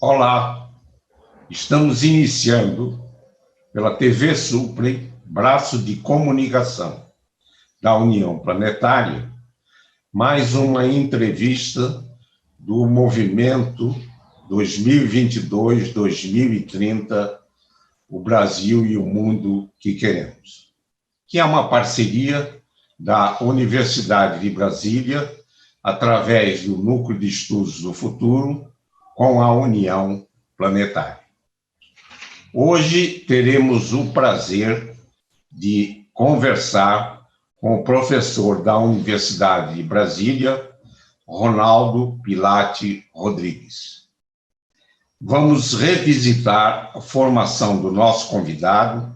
Olá, estamos iniciando pela TV Suprem, braço de comunicação da União Planetária, mais uma entrevista do movimento 2022-2030, o Brasil e o mundo que queremos, que é uma parceria da Universidade de Brasília, através do Núcleo de Estudos do Futuro, com a União Planetária. Hoje teremos o prazer de conversar com o professor da Universidade de Brasília, Ronaldo Pilati Rodrigues. Vamos revisitar a formação do nosso convidado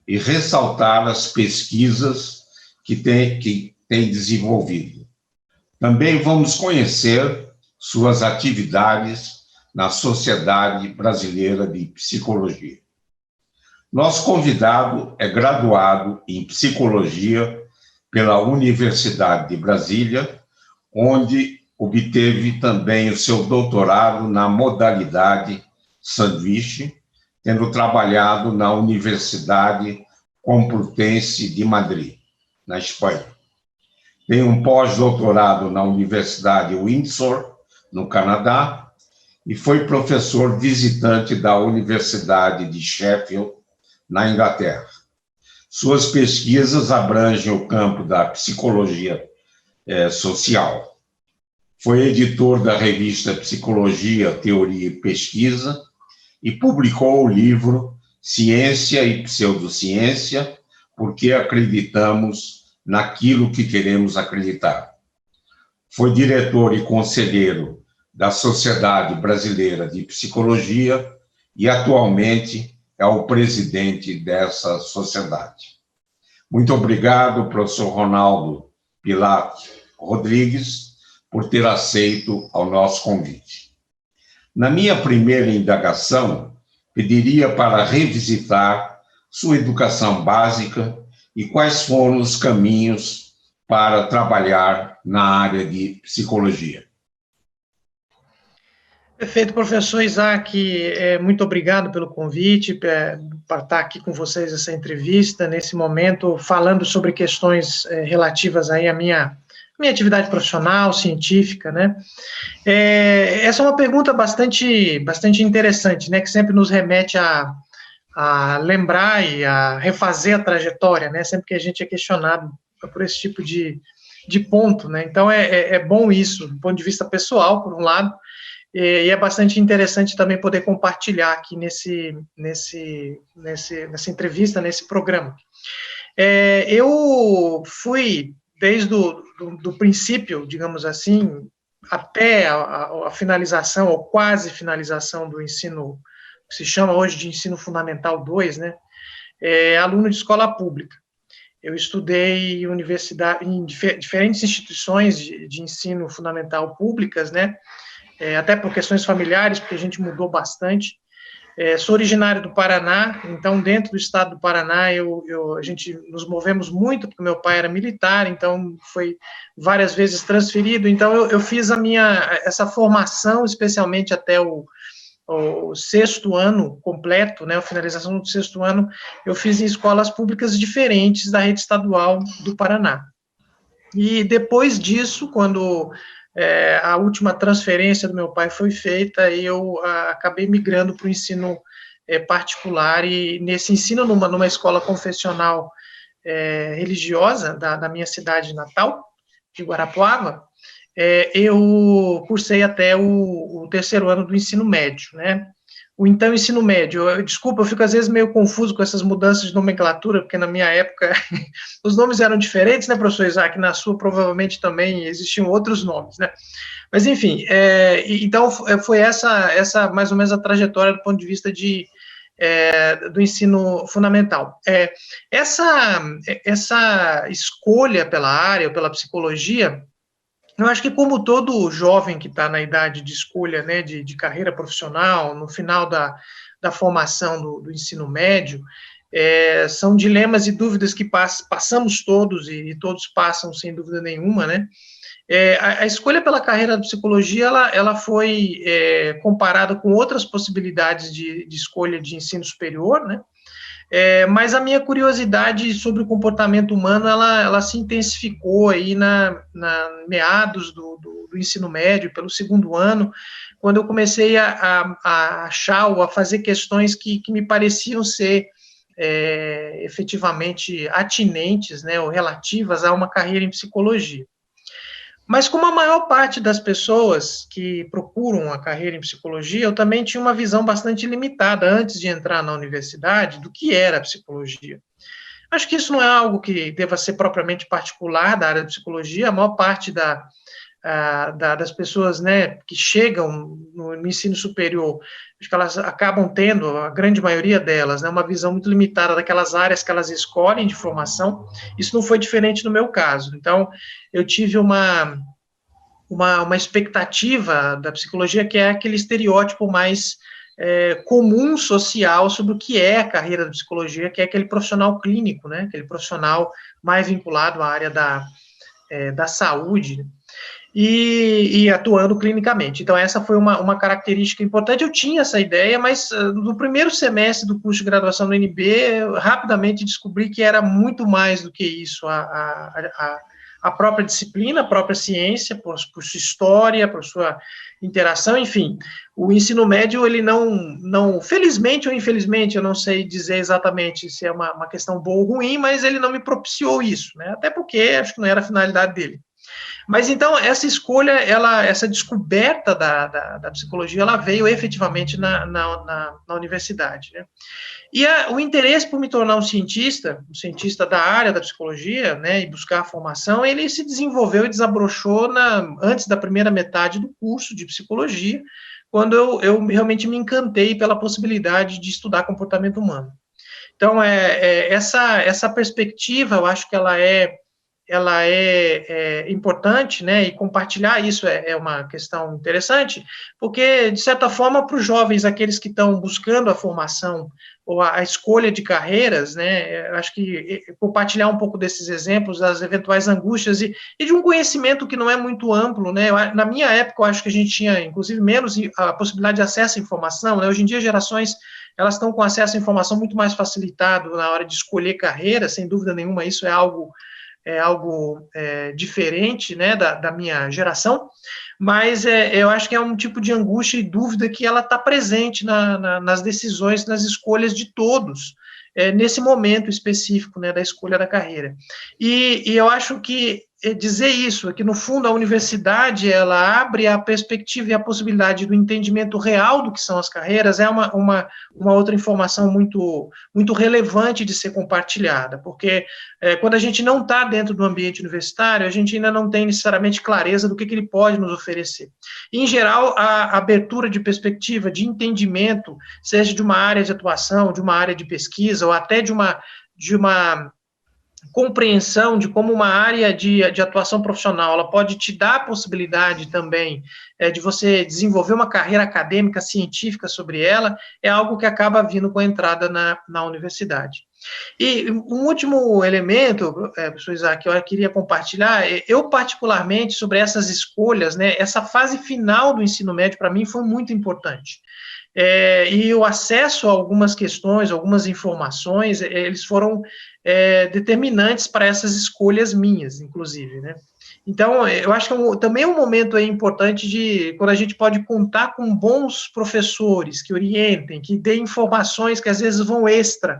e ressaltar as pesquisas que tem desenvolvido. Também vamos conhecer suas atividades na Sociedade Brasileira de Psicologia. Nosso convidado é graduado em Psicologia pela Universidade de Brasília, onde obteve também o seu doutorado na modalidade sanduíche, tendo trabalhado na Universidade Complutense de Madrid, na Espanha. Tem um pós-doutorado na Universidade Windsor, no Canadá, e foi professor visitante da Universidade de Sheffield, na Inglaterra. Suas pesquisas abrangem o campo da psicologia social. Foi editor da revista Psicologia, Teoria e Pesquisa e publicou o livro Ciência e Pseudociência, porque acreditamos naquilo que queremos acreditar. Foi diretor e conselheiro da Sociedade Brasileira de Psicologia e atualmente é o presidente dessa sociedade. Muito obrigado, professor Ronaldo Pilati Rodrigues, por ter aceito ao nosso convite. Na minha primeira indagação, pediria para revisitar sua educação básica e quais foram os caminhos para trabalhar na área de psicologia. Perfeito, professor Isaac, muito obrigado pelo convite, para estar aqui com vocês essa entrevista, nesse momento, falando sobre questões relativas aí à minha atividade profissional, científica, né? Essa é uma pergunta bastante interessante, né, que sempre nos remete a lembrar e a refazer a trajetória, né, sempre que a gente é questionado por esse tipo de ponto, né? Então, é bom isso, do ponto de vista pessoal, por um lado, e é bastante interessante também poder compartilhar aqui nessa entrevista, nesse programa. Eu fui, desde do princípio, digamos assim, até a finalização, ou quase finalização do ensino, que se chama hoje de Ensino Fundamental 2, né, aluno de escola pública. Eu estudei em diferentes instituições de ensino fundamental públicas, né, até por questões familiares, porque a gente mudou bastante. Sou originário do Paraná, então dentro do estado do Paraná a gente nos movemos muito, porque meu pai era militar, então foi várias vezes transferido, então eu fiz essa formação, especialmente até o sexto ano completo, né, a finalização do sexto ano, eu fiz em escolas públicas diferentes da rede estadual do Paraná. E depois disso, quando a última transferência do meu pai foi feita, eu acabei migrando para o ensino particular, e nesse ensino numa escola confessional religiosa da minha cidade natal, de Guarapuava, eu cursei até o terceiro ano do ensino médio, né? O então ensino médio, desculpa, eu fico às vezes meio confuso com essas mudanças de nomenclatura, porque na minha época os nomes eram diferentes, né, professor Isaac? Na sua provavelmente também existiam outros nomes, né? Mas enfim, então foi essa mais ou menos a trajetória do ponto de vista do ensino fundamental. Essa escolha pela área, ou pela psicologia, eu acho que como todo jovem que está na idade de escolha, né, de carreira profissional, no final da formação do ensino médio, são dilemas e dúvidas que passamos todos, e todos passam sem dúvida nenhuma, né? A escolha pela carreira da psicologia, ela foi comparada com outras possibilidades de escolha de ensino superior, né? Mas a minha curiosidade sobre o comportamento humano, ela se intensificou aí na meados do ensino médio, pelo segundo ano, quando eu comecei a achar ou a fazer questões que me pareciam ser efetivamente atinentes, né, ou relativas a uma carreira em psicologia. Mas como a maior parte das pessoas que procuram a carreira em psicologia, eu também tinha uma visão bastante limitada antes de entrar na universidade do que era a psicologia. Acho que isso não é algo que deva ser propriamente particular da área de psicologia. A maior parte das pessoas, né, que chegam no ensino superior, acho que elas acabam tendo, a grande maioria delas, né, uma visão muito limitada daquelas áreas que elas escolhem de formação. Isso não foi diferente no meu caso. Então, eu tive uma expectativa da psicologia que é aquele estereótipo mais comum social sobre o que é a carreira da psicologia, que é aquele profissional clínico, né, aquele profissional mais vinculado à área da saúde, e atuando clinicamente. Então, essa foi uma característica importante. Eu tinha essa ideia, mas no primeiro semestre do curso de graduação do UNB, eu rapidamente descobri que era muito mais do que isso, a própria disciplina, a própria ciência, por sua história, por sua interação, enfim. O ensino médio, ele não, felizmente ou infelizmente, eu não sei dizer exatamente se é uma questão boa ou ruim, mas ele não me propiciou isso, né? Até porque acho que não era a finalidade dele. Mas, então, essa escolha, essa descoberta da psicologia, ela veio efetivamente na universidade, né? E o interesse por me tornar um cientista da área da psicologia, né, e buscar a formação, ele se desenvolveu e desabrochou antes da primeira metade do curso de psicologia, quando eu realmente me encantei pela possibilidade de estudar comportamento humano. Então, essa perspectiva, eu acho que ela é importante, né, e compartilhar isso é uma questão interessante, porque, de certa forma, para os jovens, aqueles que estão buscando a formação ou a escolha de carreiras, né, acho que compartilhar um pouco desses exemplos, das eventuais angústias e de um conhecimento que não é muito amplo, né, na minha época, eu acho que a gente tinha, inclusive, menos a possibilidade de acesso à informação, né, hoje em dia, gerações, elas estão com acesso à informação muito mais facilitado na hora de escolher carreira, sem dúvida nenhuma, isso é algo diferente, né, da minha geração, mas eu acho que é um tipo de angústia e dúvida que ela está presente nas decisões, nas escolhas de todos, nesse momento específico, né, da escolha da carreira. E eu acho que dizer isso, que no fundo a universidade, ela abre a perspectiva e a possibilidade do entendimento real do que são as carreiras, é uma outra informação muito, muito relevante de ser compartilhada, porque quando a gente não está dentro do ambiente universitário, a gente ainda não tem necessariamente clareza do que ele pode nos oferecer. E, em geral, a abertura de perspectiva, de entendimento, seja de uma área de atuação, de uma área de pesquisa, ou até de uma compreensão de como uma área de atuação profissional, ela pode te dar a possibilidade também de você desenvolver uma carreira acadêmica, científica sobre ela, é algo que acaba vindo com a entrada na universidade. E um último elemento, professor Isaac, que eu queria compartilhar, eu particularmente, sobre essas escolhas, né, essa fase final do ensino médio, para mim, foi muito importante. E o acesso a algumas questões, algumas informações, eles foram determinantes para essas escolhas minhas, inclusive, né? Então, eu acho que também é um momento aí importante quando a gente pode contar com bons professores que orientem, que deem informações que às vezes vão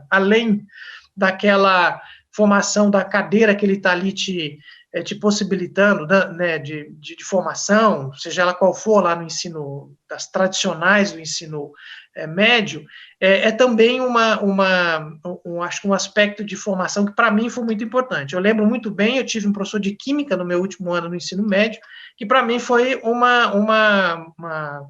além daquela formação da cadeira que ele está ali te possibilitando, né, de formação, seja ela qual for lá no ensino, das tradicionais do ensino médio, também acho que um aspecto de formação que para mim foi muito importante. Eu lembro muito bem, eu tive um professor de química no meu último ano no ensino médio, que para mim foi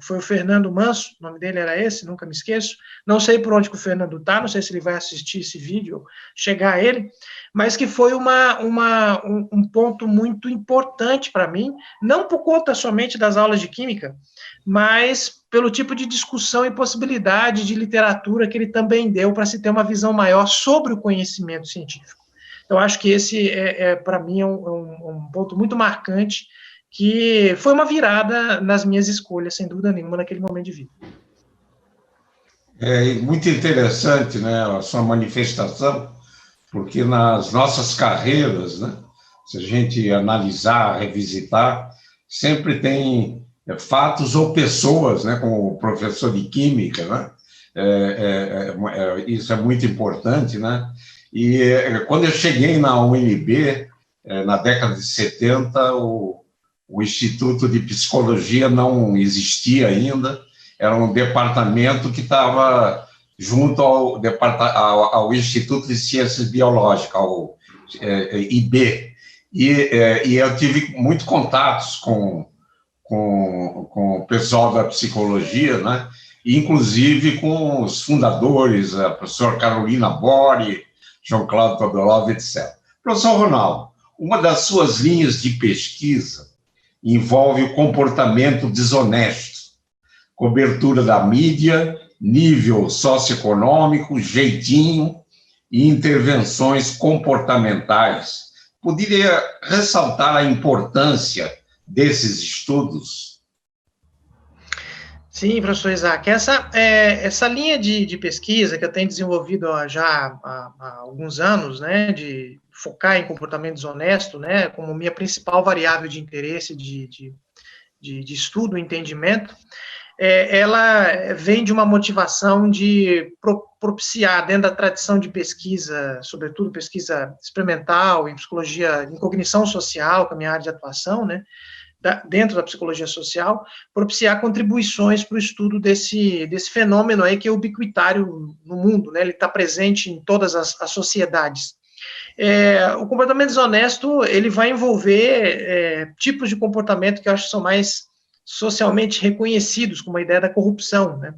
foi o Fernando Manso, o nome dele era esse, nunca me esqueço, não sei por onde que o Fernando está, não sei se ele vai assistir esse vídeo, chegar a ele, mas que foi um ponto muito importante para mim, não por conta somente das aulas de química, mas pelo tipo de discussão e possibilidade de literatura que ele também deu para se ter uma visão maior sobre o conhecimento científico. Então, acho que esse, para mim, é um ponto muito marcante que foi uma virada nas minhas escolhas, sem dúvida nenhuma, naquele momento de vida. É muito interessante, né, a sua manifestação, porque nas nossas carreiras, né, se a gente analisar, revisitar, sempre tem fatos ou pessoas, né, como o professor de química, né, isso é muito importante, né, e quando eu cheguei na UNB, na década de 70, o Instituto de Psicologia não existia ainda, era um departamento que estava junto ao Instituto de Ciências Biológicas, ao IB, e eu tive muito contatos com o pessoal da psicologia, né? Inclusive com os fundadores, a professora Carolina Bori, João Cláudio Todorov, etc. Professor Ronaldo, uma das suas linhas de pesquisa envolve o comportamento desonesto, cobertura da mídia, nível socioeconômico, jeitinho e intervenções comportamentais. Poderia ressaltar a importância desses estudos? Sim, professor Isaac, essa linha de pesquisa que eu tenho desenvolvido já há alguns anos, né, de focar em comportamento desonesto, né, como minha principal variável de interesse de estudo e entendimento, ela vem de uma motivação de propiciar, dentro da tradição de pesquisa, sobretudo pesquisa experimental, em psicologia, em cognição social, que é a minha área de atuação, né, dentro da psicologia social, propiciar contribuições para o estudo desse fenômeno aí que é ubiquitário no mundo, né, ele está presente em todas as sociedades. O comportamento desonesto, ele vai envolver tipos de comportamento que eu acho que são mais socialmente reconhecidos, como a ideia da corrupção, né?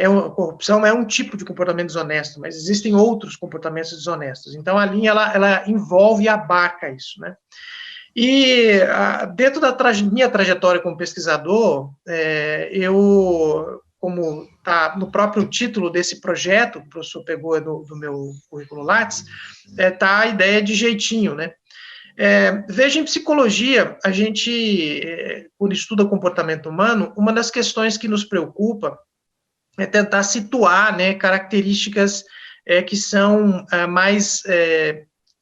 A corrupção é um tipo de comportamento desonesto, mas existem outros comportamentos desonestos. Então, a linha, ela envolve e abarca isso, né? E dentro da minha trajetória como pesquisador, eu, como está no próprio título desse projeto, o professor pegou do meu currículo Lattes, está a ideia de jeitinho, né? Veja, em psicologia, a gente, quando estuda comportamento humano, uma das questões que nos preocupa é tentar situar, né, características que são mais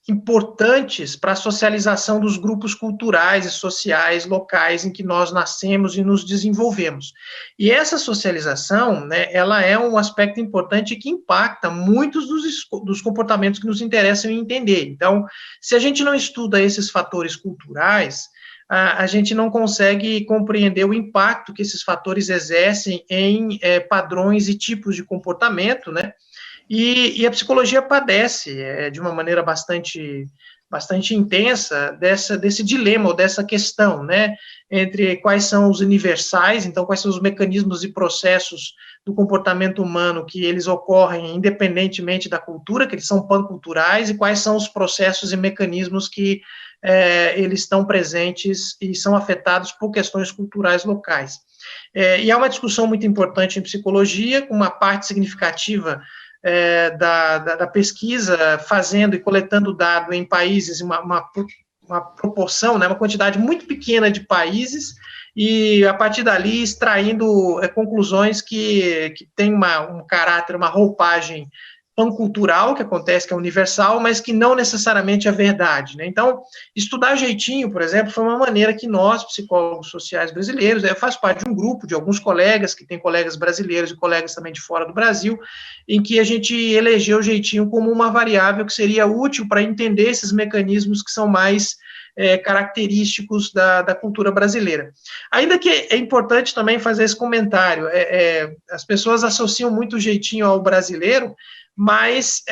importantes para a socialização dos grupos culturais e sociais locais em que nós nascemos e nos desenvolvemos. E essa socialização, né, ela é um aspecto importante que impacta muitos dos comportamentos que nos interessam entender. Então, se a gente não estuda esses fatores culturais, a gente não consegue compreender o impacto que esses fatores exercem em padrões e tipos de comportamento, né? E a psicologia padece de uma maneira bastante intensa desse dilema ou dessa questão, né, entre quais são os universais, então quais são os mecanismos e processos do comportamento humano que eles ocorrem independentemente da cultura, que eles são panculturais, e quais são os processos e mecanismos que eles estão presentes e são afetados por questões culturais locais. E é uma discussão muito importante em psicologia, com uma parte significativa da pesquisa, fazendo e coletando dado em países, uma proporção, né, uma quantidade muito pequena de países, e a partir dali extraindo conclusões que têm um caráter, uma roupagem pancultural, que acontece, que é universal, mas que não necessariamente é verdade, né? Então, estudar jeitinho, por exemplo, foi uma maneira que nós, psicólogos sociais brasileiros, eu faço parte de um grupo de alguns colegas, que tem colegas brasileiros e colegas também de fora do Brasil, em que a gente elegeu o jeitinho como uma variável que seria útil para entender esses mecanismos que são mais característicos da cultura brasileira. Ainda que é importante também fazer esse comentário, as pessoas associam muito o jeitinho ao brasileiro, mas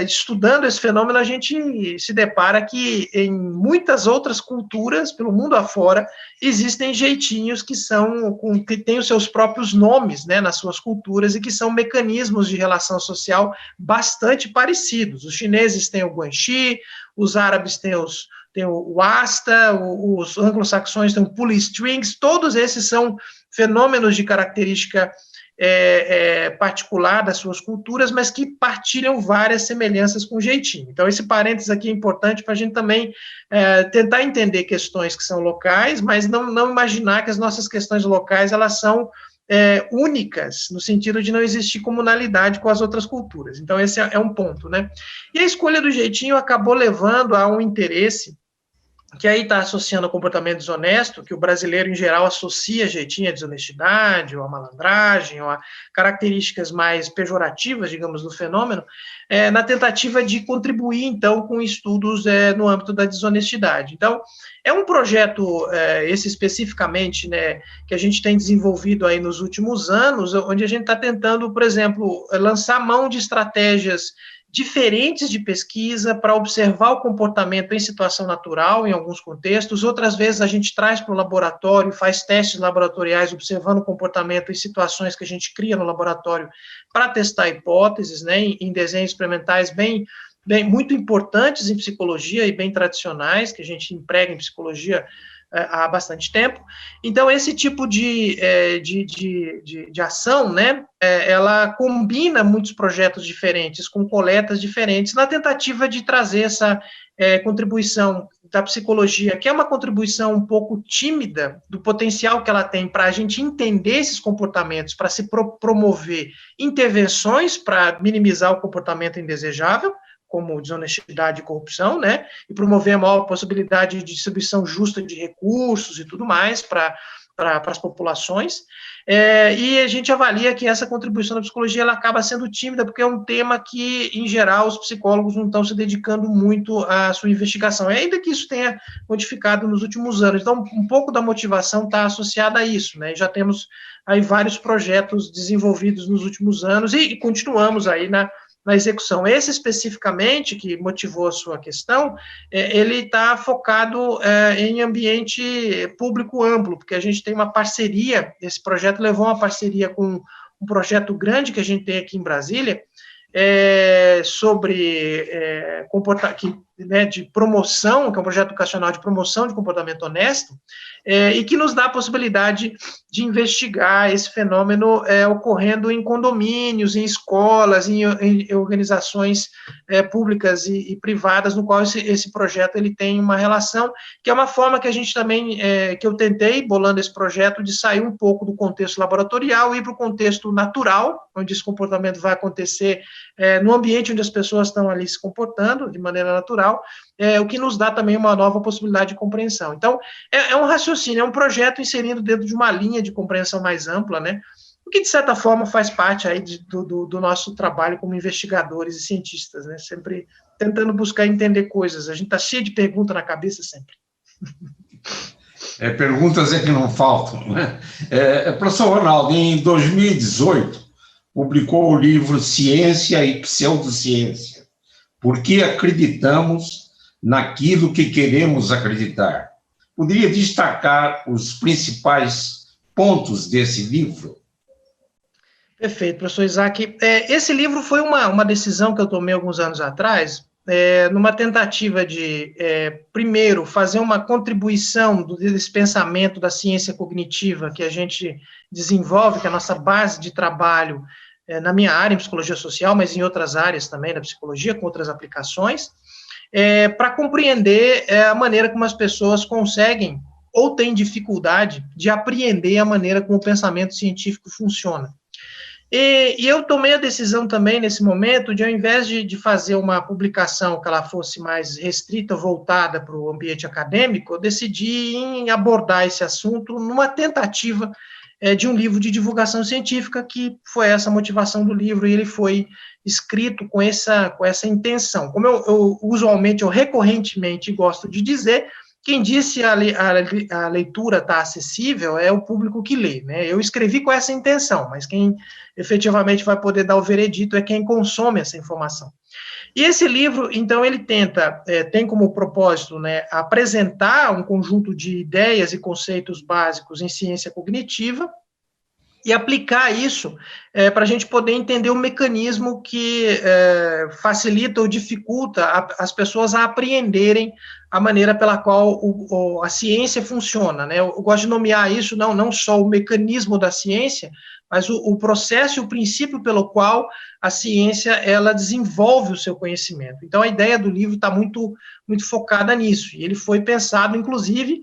estudando esse fenômeno, a gente se depara que em muitas outras culturas, pelo mundo afora, existem jeitinhos que têm os seus próprios nomes, né, nas suas culturas, e que são mecanismos de relação social bastante parecidos. Os chineses têm o guanxi, os árabes têm o asta, os anglo-saxões têm o pulley strings, todos esses são fenômenos de característica particular das suas culturas, mas que partilham várias semelhanças com o jeitinho. Então, esse parênteses aqui é importante para a gente também tentar entender questões que são locais, mas não imaginar que as nossas questões locais, elas são únicas, no sentido de não existir comunalidade com as outras culturas. Então, esse é um ponto, né? E a escolha do jeitinho acabou levando a um interesse que aí está associando ao comportamento desonesto, que o brasileiro, em geral, associa jeitinho à desonestidade, ou à malandragem, ou a características mais pejorativas, digamos, do fenômeno, na tentativa de contribuir, então, com estudos no âmbito da desonestidade. Então, é um projeto, esse especificamente, né, que a gente tem desenvolvido aí nos últimos anos, onde a gente está tentando, por exemplo, lançar mão de estratégias diferentes de pesquisa para observar o comportamento em situação natural, em alguns contextos. Outras vezes a gente traz para o laboratório, faz testes laboratoriais observando o comportamento em situações que a gente cria no laboratório para testar hipóteses, né, em desenhos experimentais muito importantes em psicologia e bem tradicionais, que a gente emprega em psicologia há bastante tempo. Então, esse tipo de ação, né, ela combina muitos projetos diferentes, com coletas diferentes, na tentativa de trazer essa contribuição da psicologia, que é uma contribuição um pouco tímida do potencial que ela tem para a gente entender esses comportamentos, para se promover intervenções para minimizar o comportamento indesejável, como desonestidade e corrupção, né, e promover a maior possibilidade de distribuição justa de recursos e tudo mais para as populações, e a gente avalia que essa contribuição da psicologia ela acaba sendo tímida, porque é um tema que, em geral, os psicólogos não estão se dedicando muito à sua investigação, ainda que isso tenha modificado nos últimos anos. Então, um pouco da motivação está associada a isso, né, já temos aí vários projetos desenvolvidos nos últimos anos e continuamos aí na execução. Esse especificamente, que motivou a sua questão, ele está focado em ambiente público amplo, porque a gente tem uma parceria, esse projeto levou uma parceria com um projeto grande que a gente tem aqui em Brasília, sobre de promoção, que é um projeto educacional de promoção de comportamento honesto, e que nos dá a possibilidade de investigar esse fenômeno ocorrendo em condomínios, em escolas, em organizações públicas e privadas, no qual esse projeto ele tem uma relação, que é uma forma que a gente também, que eu tentei, bolando esse projeto, de sair um pouco do contexto laboratorial e ir para o contexto natural, onde esse comportamento vai acontecer no ambiente onde as pessoas estão ali se comportando de maneira natural, o que nos dá também uma nova possibilidade de compreensão. Então, é um raciocínio, é um projeto inserido dentro de uma linha de compreensão mais ampla, né, o que, de certa forma, faz parte aí do nosso trabalho como investigadores e cientistas, né, sempre tentando buscar entender coisas. A gente está cheio de perguntas na cabeça sempre. Perguntas é que não faltam, né? Professor Ronaldo, em 2018, publicou o livro Ciência e Pseudociência. Por que acreditamos naquilo que queremos acreditar? Poderia destacar os principais pontos desse livro? Perfeito, professor Isaac. Esse livro foi uma decisão que eu tomei alguns anos atrás, numa tentativa de, primeiro, fazer uma contribuição desse pensamento da ciência cognitiva que a gente desenvolve, que é a nossa base de trabalho na minha área, em psicologia social, mas em outras áreas também da psicologia, com outras aplicações, para compreender a maneira como as pessoas conseguem ou têm dificuldade de apreender a maneira como o pensamento científico funciona. E eu tomei a decisão também, nesse momento, de ao invés de fazer uma publicação que ela fosse mais restrita, voltada para o ambiente acadêmico, eu decidi em abordar esse assunto numa tentativa de um livro de divulgação científica, que foi essa motivação do livro, e ele foi escrito com essa intenção. Como eu usualmente, ou recorrentemente gosto de dizer, quem disse a leitura está acessível é o público que lê, né? Eu escrevi com essa intenção, mas quem efetivamente vai poder dar o veredito é quem consome essa informação. E esse livro, então, ele tem como propósito, né, apresentar um conjunto de ideias e conceitos básicos em ciência cognitiva e aplicar isso para a gente poder entender o mecanismo que facilita ou dificulta as pessoas a apreenderem a maneira pela qual a ciência funciona, né? Eu gosto de nomear isso não só o mecanismo da ciência, mas o processo e o princípio pelo qual a ciência ela desenvolve o seu conhecimento. Então, a ideia do livro está muito focada nisso, e ele foi pensado, inclusive,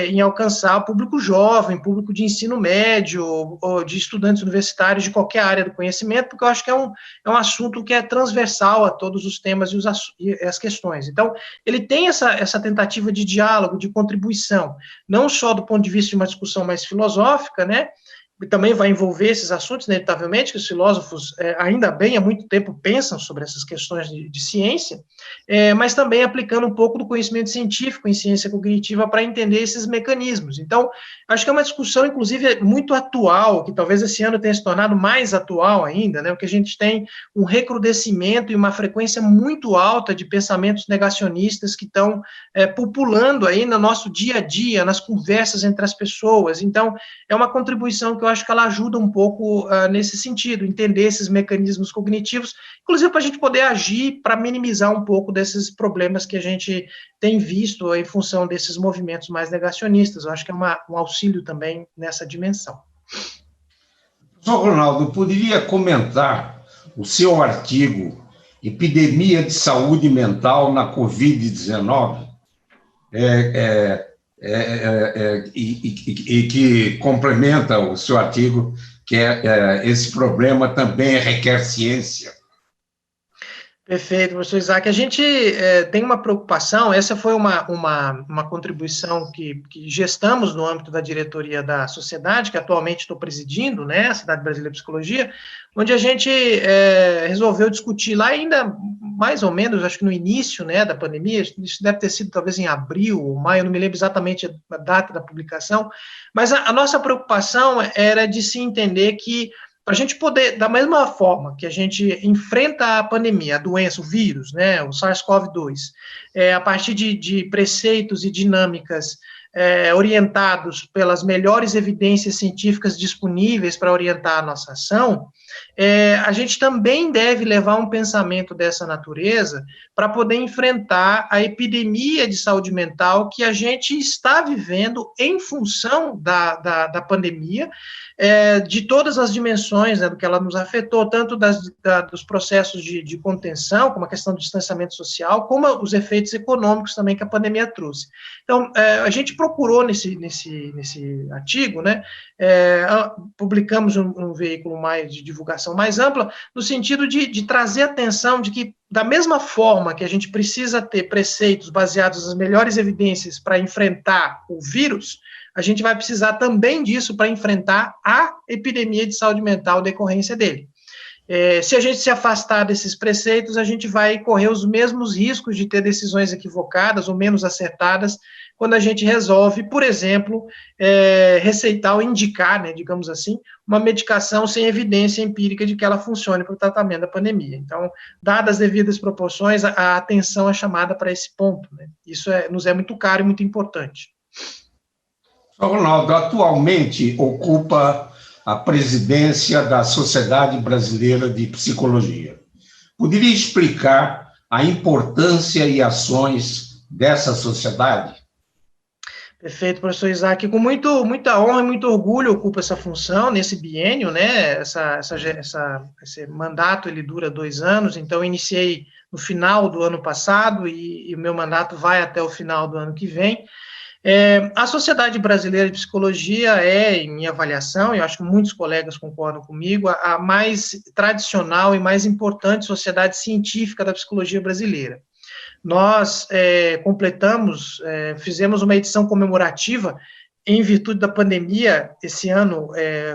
em alcançar o público jovem, público de ensino médio, ou de estudantes universitários de qualquer área do conhecimento, porque eu acho que é um assunto que é transversal a todos os temas e as questões. Então, ele tem essa tentativa de diálogo, de contribuição, não só do ponto de vista de uma discussão mais filosófica, né, também vai envolver esses assuntos, inevitavelmente, que os filósofos, ainda bem, há muito tempo pensam sobre essas questões de ciência, mas também aplicando um pouco do conhecimento científico em ciência cognitiva para entender esses mecanismos. Então, acho que é uma discussão, inclusive, muito atual, que talvez esse ano tenha se tornado mais atual ainda, né, porque a gente tem um recrudescimento e uma frequência muito alta de pensamentos negacionistas que estão populando aí no nosso dia a dia, nas conversas entre as pessoas. Então, é uma contribuição que eu acho que ela ajuda um pouco nesse sentido, entender esses mecanismos cognitivos, inclusive para a gente poder agir para minimizar um pouco desses problemas que a gente tem visto em função desses movimentos mais negacionistas. Eu acho que é um auxílio também nessa dimensão. Professor Ronaldo, poderia comentar o seu artigo Epidemia de Saúde Mental na Covid-19? E que complementa o seu artigo, que esse problema também requer ciência. Perfeito, professor Isaac. A gente tem uma preocupação, essa foi uma contribuição que gestamos no âmbito da diretoria da sociedade, que atualmente estou presidindo, né, a Sociedade Brasileira de Psicologia, onde a gente resolveu discutir lá ainda, mais ou menos, acho que no início, né, da pandemia, isso deve ter sido talvez em abril ou maio, eu não me lembro exatamente a data da publicação, mas a nossa preocupação era de se entender que para a gente poder, da mesma forma que a gente enfrenta a pandemia, a doença, o vírus, né, o SARS-CoV-2, a partir de preceitos e dinâmicas orientados pelas melhores evidências científicas disponíveis para orientar a nossa ação, a gente também deve levar um pensamento dessa natureza para poder enfrentar a epidemia de saúde mental que a gente está vivendo em função da pandemia, de todas as dimensões, né, do que ela nos afetou, tanto dos processos de contenção, como a questão do distanciamento social, como os efeitos econômicos também que a pandemia trouxe. Então, a gente procurou nesse artigo, né, publicamos um veículo de divulgação mais ampla, no sentido de trazer atenção de que, da mesma forma que a gente precisa ter preceitos baseados nas melhores evidências para enfrentar o vírus, a gente vai precisar também disso para enfrentar a epidemia de saúde mental decorrência dele. Se a gente se afastar desses preceitos, a gente vai correr os mesmos riscos de ter decisões equivocadas ou menos acertadas quando a gente resolve, por exemplo, receitar ou indicar, né, digamos assim, uma medicação sem evidência empírica de que ela funcione para o tratamento da pandemia. Então, dadas as devidas proporções, a atenção é chamada para esse ponto, né? Isso nos é muito caro e muito importante. Ronaldo, atualmente ocupa a presidência da Sociedade Brasileira de Psicologia. Poderia explicar a importância e ações dessa sociedade? Perfeito, professor Isaac. Com muita honra e muito orgulho ocupa essa função nesse biênio, né? Esse mandato ele dura 2 anos, então eu iniciei no final do ano passado e o meu mandato vai até o final do ano que vem. A Sociedade Brasileira de Psicologia em minha avaliação, e eu acho que muitos colegas concordam comigo, a mais tradicional e mais importante sociedade científica da psicologia brasileira. Nós fizemos uma edição comemorativa em virtude da pandemia, esse ano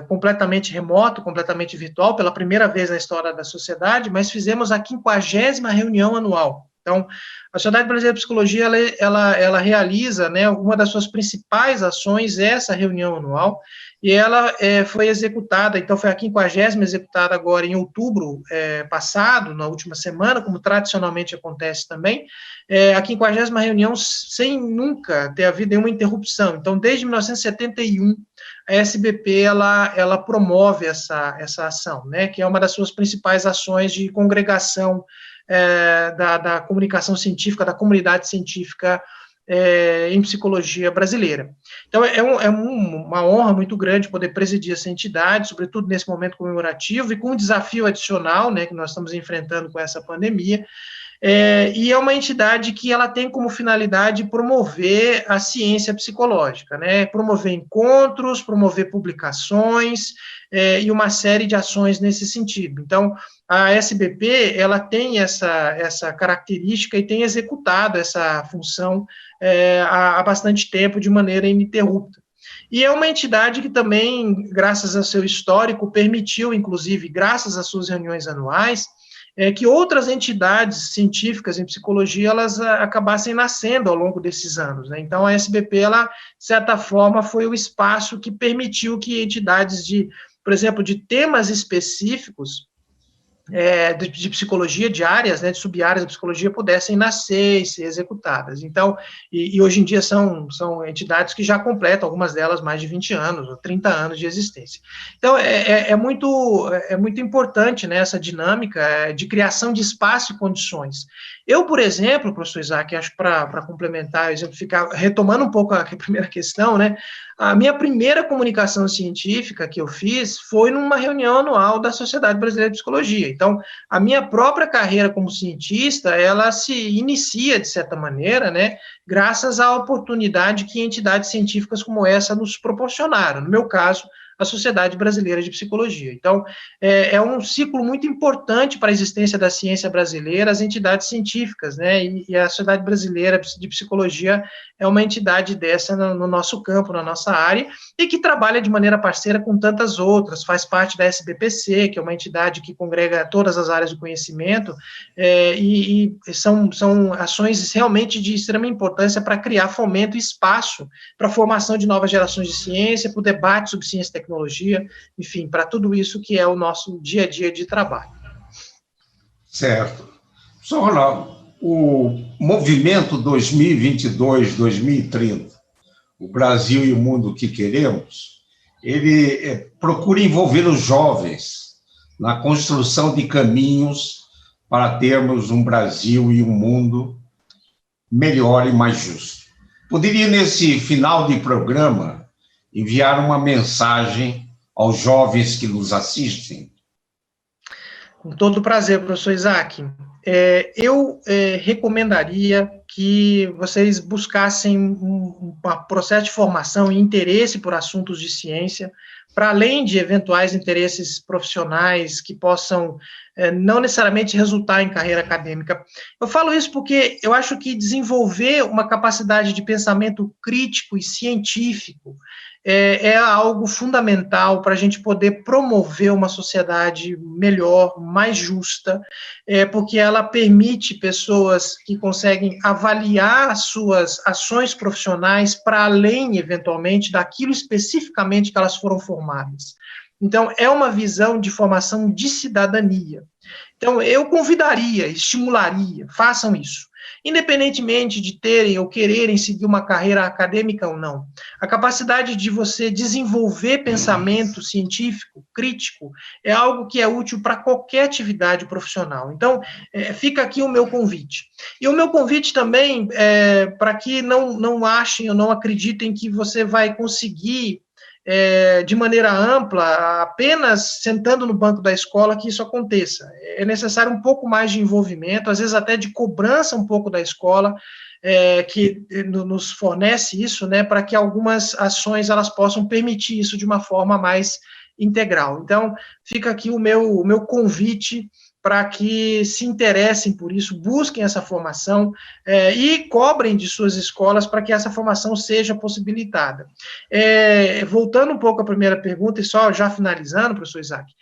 completamente remoto, completamente virtual, pela primeira vez na história da sociedade, mas fizemos a 50ª reunião anual. Então, a Sociedade Brasileira de Psicologia, ela realiza, né, uma das suas principais ações, essa reunião anual, e ela foi executada, então foi a 50ª executada agora em outubro passado, na última semana, como tradicionalmente acontece também, a 50ª reunião sem nunca ter havido nenhuma interrupção. Então, desde 1971, a SBP, ela promove essa ação, né, que é uma das suas principais ações de congregação da comunicação científica, da comunidade científica em psicologia brasileira. Então, uma honra muito grande poder presidir essa entidade, sobretudo nesse momento comemorativo e com um desafio adicional, né, que nós estamos enfrentando com essa pandemia. E é uma entidade que ela tem como finalidade promover a ciência psicológica, né, promover encontros, promover publicações e uma série de ações nesse sentido. Então, a SBP, ela tem essa característica e tem executado essa função há bastante tempo, de maneira ininterrupta. E é uma entidade que também, graças ao seu histórico, permitiu, inclusive, graças às suas reuniões anuais, que outras entidades científicas em psicologia, elas acabassem nascendo ao longo desses anos, né? Então, a SBP, ela, de certa forma, foi o espaço que permitiu que entidades por exemplo, de temas específicos, de psicologia, de áreas, né, de sub-áreas da psicologia, pudessem nascer e ser executadas. Então, e hoje em dia são entidades que já completam, algumas delas, mais de 20 anos, ou 30 anos de existência. Então, é muito importante, né, essa dinâmica de criação de espaço e condições. Eu, por exemplo, professor Isaac, acho para complementar, exemplificar, retomando um pouco a primeira questão, né, a minha primeira comunicação científica que eu fiz foi numa reunião anual da Sociedade Brasileira de Psicologia. Então, a minha própria carreira como cientista, ela se inicia, de certa maneira, né, graças à oportunidade que entidades científicas como essa nos proporcionaram. No meu caso, a Sociedade Brasileira de Psicologia. Então, é um ciclo muito importante para a existência da ciência brasileira, as entidades científicas, né, e a Sociedade Brasileira de Psicologia é uma entidade dessa no nosso campo, na nossa área, e que trabalha de maneira parceira com tantas outras, faz parte da SBPC, que é uma entidade que congrega todas as áreas do conhecimento, e são ações realmente de extrema importância para criar fomento e espaço para a formação de novas gerações de ciência, para o debate sobre ciência e tecnologia, enfim, para tudo isso que é o nosso dia a dia de trabalho. Certo. Só, Ronaldo, o movimento 2022-2030, o Brasil e o mundo que queremos, ele procura envolver os jovens na construção de caminhos para termos um Brasil e um mundo melhor e mais justo. Poderia, nesse final de programa, enviar uma mensagem aos jovens que nos assistem? Com todo prazer, professor Isaac. Eu recomendaria que vocês buscassem um processo de formação e interesse por assuntos de ciência, para além de eventuais interesses profissionais que possam não necessariamente resultar em carreira acadêmica. Eu falo isso porque eu acho que desenvolver uma capacidade de pensamento crítico e científico é algo fundamental para a gente poder promover uma sociedade melhor, mais justa, porque ela permite pessoas que conseguem avaliar as suas ações profissionais para além, eventualmente, daquilo especificamente que elas foram formadas. Então, é uma visão de formação de cidadania. Então, eu convidaria, estimularia, façam isso. Independentemente de terem ou quererem seguir uma carreira acadêmica ou não, a capacidade de você desenvolver pensamento científico, crítico, é algo que é útil para qualquer atividade profissional. Então, fica aqui o meu convite. E o meu convite também é para que não achem ou não acreditem que você vai conseguir de maneira ampla, apenas sentando no banco da escola, que isso aconteça. É necessário um pouco mais de envolvimento, às vezes até de cobrança um pouco da escola, que nos fornece isso, né, para que algumas ações elas possam permitir isso de uma forma mais integral. Então, fica aqui o meu convite para que se interessem por isso, busquem essa formação e cobrem de suas escolas para que essa formação seja possibilitada. Voltando um pouco à primeira pergunta, e só já finalizando, professor Isaac,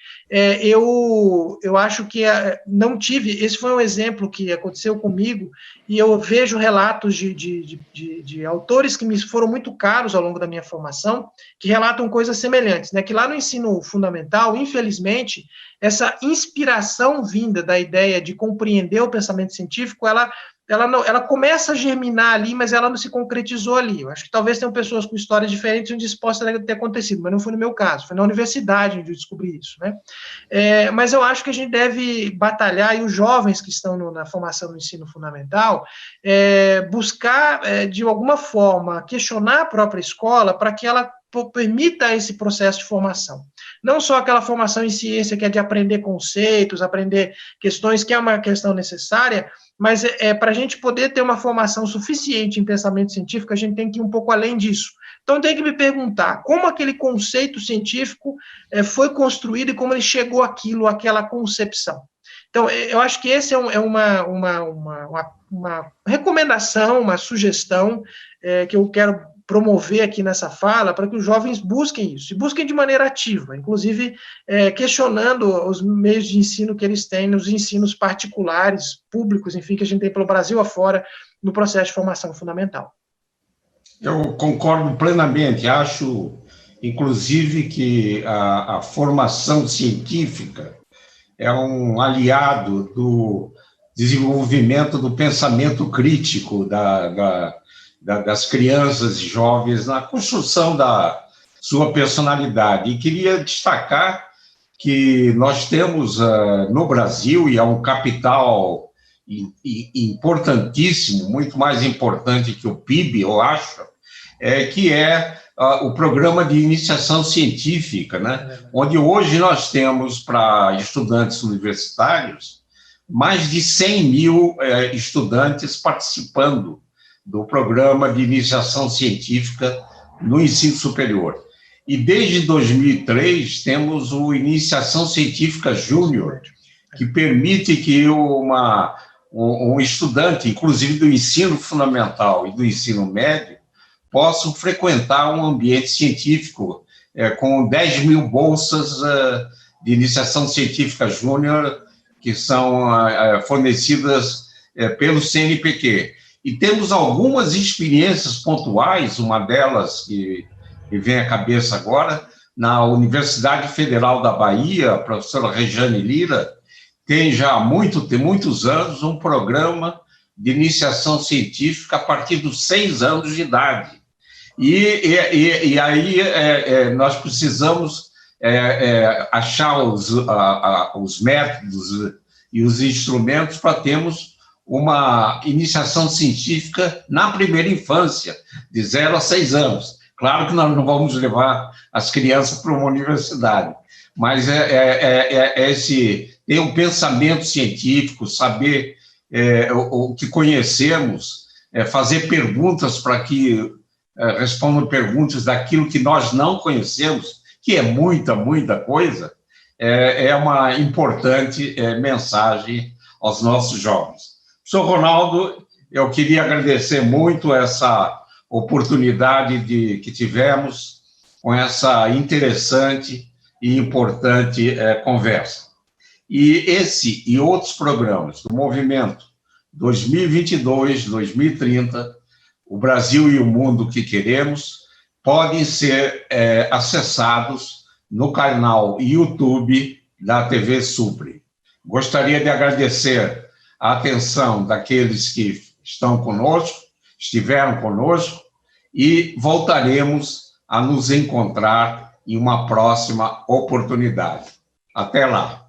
eu acho que não tive, esse foi um exemplo que aconteceu comigo, e eu vejo relatos de autores que me foram muito caros ao longo da minha formação, que relatam coisas semelhantes, né, que lá no ensino fundamental, infelizmente, essa inspiração vinda da ideia de compreender o pensamento científico, ela ela começa a germinar ali, mas ela não se concretizou ali. Eu acho que talvez tenham pessoas com histórias diferentes onde isso possa ter acontecido, mas não foi no meu caso, foi na universidade onde eu descobri isso, né? Mas eu acho que a gente deve batalhar, e os jovens que estão na formação do ensino fundamental, buscar, de alguma forma, questionar a própria escola para que ela permita esse processo de formação. Não só aquela formação em ciência, que é de aprender conceitos, aprender questões, que é uma questão necessária, mas para a gente poder ter uma formação suficiente em pensamento científico, a gente tem que ir um pouco além disso. Então, tem que me perguntar como aquele conceito científico foi construído e como ele chegou àquilo, àquela concepção. Então, eu acho que esse é uma recomendação, uma sugestão que eu quero promover aqui nessa fala, para que os jovens busquem isso, e busquem de maneira ativa, inclusive questionando os meios de ensino que eles têm nos ensinos particulares, públicos, enfim, que a gente tem pelo Brasil afora, no processo de formação fundamental. Eu concordo plenamente, acho, inclusive, que a formação científica é um aliado do desenvolvimento do pensamento crítico das crianças e jovens na construção da sua personalidade. E queria destacar que nós temos no Brasil, e é um capital importantíssimo, muito mais importante que o PIB, eu acho, que é o programa de iniciação científica, né? Onde hoje nós temos para estudantes universitários mais de 100 mil estudantes participando do programa de iniciação científica no ensino superior. E desde 2003 temos o Iniciação Científica Júnior, que permite que um estudante, inclusive do ensino fundamental e do ensino médio, possam frequentar um ambiente científico com 10 mil bolsas de iniciação científica júnior que são fornecidas pelo CNPq. E temos algumas experiências pontuais, uma delas que vem à cabeça agora, na Universidade Federal da Bahia, a professora Rejane Lira, tem já há muitos anos um programa de iniciação científica a partir dos 6 anos de idade. E aí nós precisamos achar os métodos e os instrumentos para termos uma iniciação científica na primeira infância, de 0 a 6 anos. Claro que nós não vamos levar as crianças para uma universidade, mas ter um pensamento científico, saber o que conhecemos, fazer perguntas para que respondam perguntas daquilo que nós não conhecemos, que é muita coisa, é uma importante mensagem aos nossos jovens. Professor Ronaldo, eu queria agradecer muito essa oportunidade que tivemos com essa interessante e importante conversa. E esse e outros programas do Movimento 2022-2030, o Brasil e o Mundo que Queremos, podem ser acessados no canal YouTube da TV Supre. Gostaria de agradecer a atenção daqueles que estiveram conosco, e voltaremos a nos encontrar em uma próxima oportunidade. Até lá.